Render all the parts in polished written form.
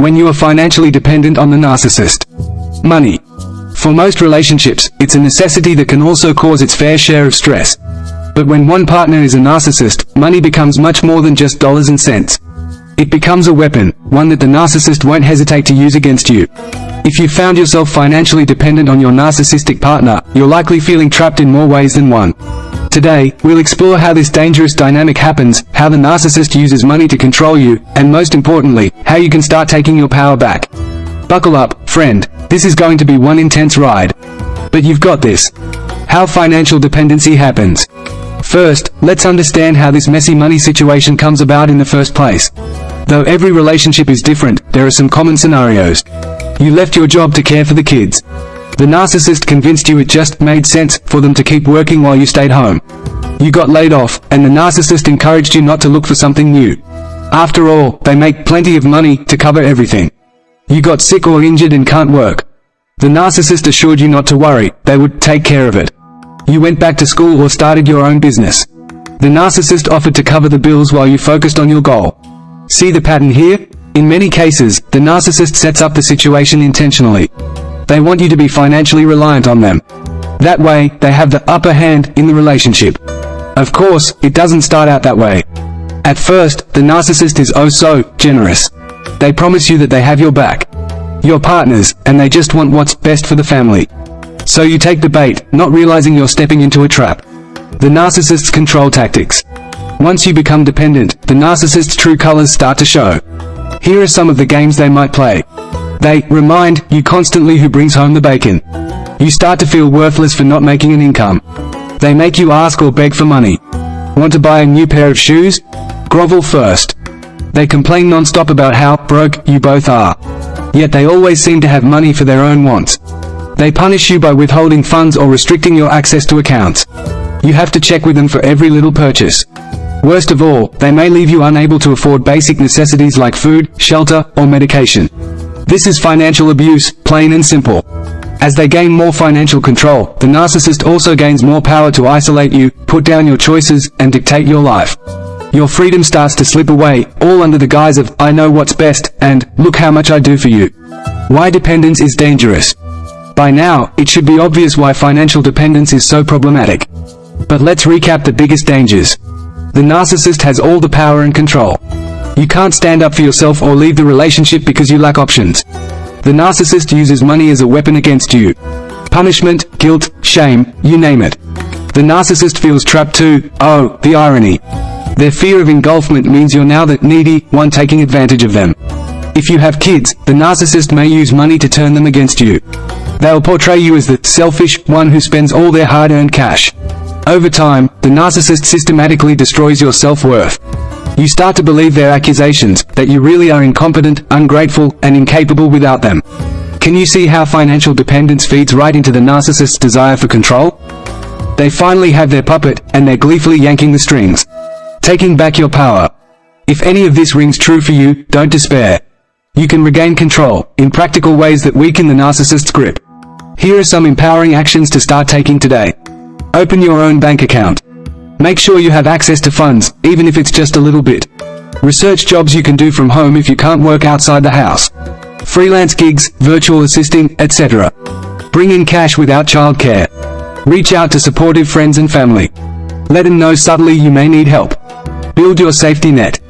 when you are financially dependent on the narcissist. Money. For most relationships, it's a necessity that can also cause its fair share of stress. But when one partner is a narcissist, money becomes much more than just dollars and cents. It becomes a weapon, one that the narcissist won't hesitate to use against you. If you found yourself financially dependent on your narcissistic partner, you're likely feeling trapped in more ways than one. Today, we'll explore how this dangerous dynamic happens, how the narcissist uses money to control you, and most importantly, how you can start taking your power back. Buckle up, friend. This is going to be one intense ride. But you've got this. How financial dependency happens. First, let's understand how this messy money situation comes about in the first place. Though every relationship is different, there are some common scenarios. You left your job to care for the kids. The narcissist convinced you it just made sense for them to keep working while you stayed home. You got laid off, and the narcissist encouraged you not to look for something new. After all, they make plenty of money to cover everything. You got sick or injured and can't work. The narcissist assured you not to worry, they would take care of it. You went back to school or started your own business. The narcissist offered to cover the bills while you focused on your goal. See the pattern here? In many cases, the narcissist sets up the situation intentionally. They want you to be financially reliant on them. That way, they have the upper hand in the relationship. Of course, it doesn't start out that way. At first, the narcissist is oh so generous. They promise you that they have your back. You're partners, and they just want what's best for the family. So you take the bait, not realizing you're stepping into a trap. The narcissist's control tactics. Once you become dependent, the narcissist's true colors start to show. Here are some of the games they might play. They remind you constantly who brings home the bacon. You start to feel worthless for not making an income. They make you ask or beg for money. Want to buy a new pair of shoes? Grovel first. They complain non-stop about how broke you both are. Yet they always seem to have money for their own wants. They punish you by withholding funds or restricting your access to accounts. You have to check with them for every little purchase. Worst of all, they may leave you unable to afford basic necessities like food, shelter, or medication. This is financial abuse, plain and simple. As they gain more financial control, the narcissist also gains more power to isolate you, put down your choices, and dictate your life. Your freedom starts to slip away, all under the guise of, I know what's best, and, look how much I do for you. Why dependence is dangerous. By now, it should be obvious why financial dependence is so problematic. But let's recap the biggest dangers. The narcissist has all the power and control. You can't stand up for yourself or leave the relationship because you lack options. The narcissist uses money as a weapon against you. Punishment, guilt, shame, you name it. The narcissist feels trapped too. Oh, the irony. Their fear of engulfment means you're now the needy one taking advantage of them. If you have kids, the narcissist may use money to turn them against you. They'll portray you as the selfish one who spends all their hard-earned cash. Over time, the narcissist systematically destroys your self-worth. You start to believe their accusations, that you really are incompetent, ungrateful, and incapable without them. Can you see how financial dependence feeds right into the narcissist's desire for control? They finally have their puppet, and they're gleefully yanking the strings. Taking back your power. If any of this rings true for you, don't despair. You can regain control, in practical ways that weaken the narcissist's grip. Here are some empowering actions to start taking today. Open your own bank account. Make sure you have access to funds, even if it's just a little bit. Research jobs you can do from home if you can't work outside the house. Freelance gigs, virtual assisting, etc. Bring in cash without childcare. Reach out to supportive friends and family. Let them know subtly you may need help. Build your safety net.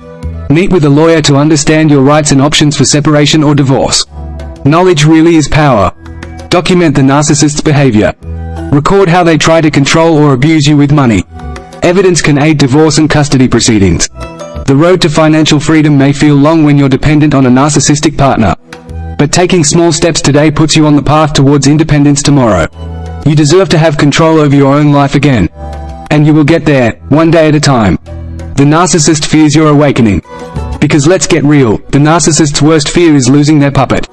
Meet with a lawyer to understand your rights and options for separation or divorce. Knowledge really is power. Document the narcissist's behavior. Record how they try to control or abuse you with money. Evidence can aid divorce and custody proceedings. The road to financial freedom may feel long when you're dependent on a narcissistic partner. But taking small steps today puts you on the path towards independence tomorrow. You deserve to have control over your own life again. And you will get there, one day at a time. The narcissist fears your awakening. Because let's get real, the narcissist's worst fear is losing their puppet.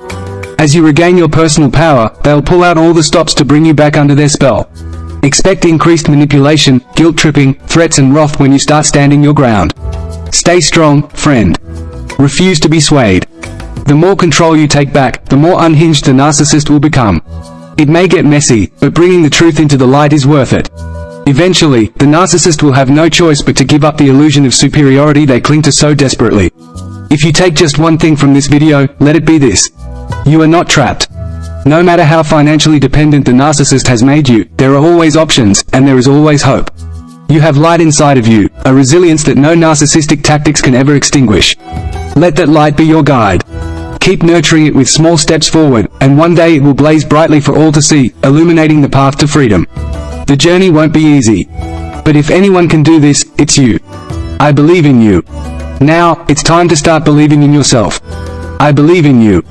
As you regain your personal power, they'll pull out all the stops to bring you back under their spell. Expect increased manipulation, guilt-tripping, threats and wrath when you start standing your ground. Stay strong, friend. Refuse to be swayed. The more control you take back, the more unhinged the narcissist will become. It may get messy, but bringing the truth into the light is worth it. Eventually, the narcissist will have no choice but to give up the illusion of superiority they cling to so desperately. If you take just one thing from this video, let it be this. You are not trapped. No matter how financially dependent the narcissist has made you, there are always options, and there is always hope. You have light inside of you, a resilience that no narcissistic tactics can ever extinguish. Let that light be your guide. Keep nurturing it with small steps forward, and one day it will blaze brightly for all to see, illuminating the path to freedom. The journey won't be easy. But if anyone can do this, it's you. I believe in you. Now, it's time to start believing in yourself. I believe in you.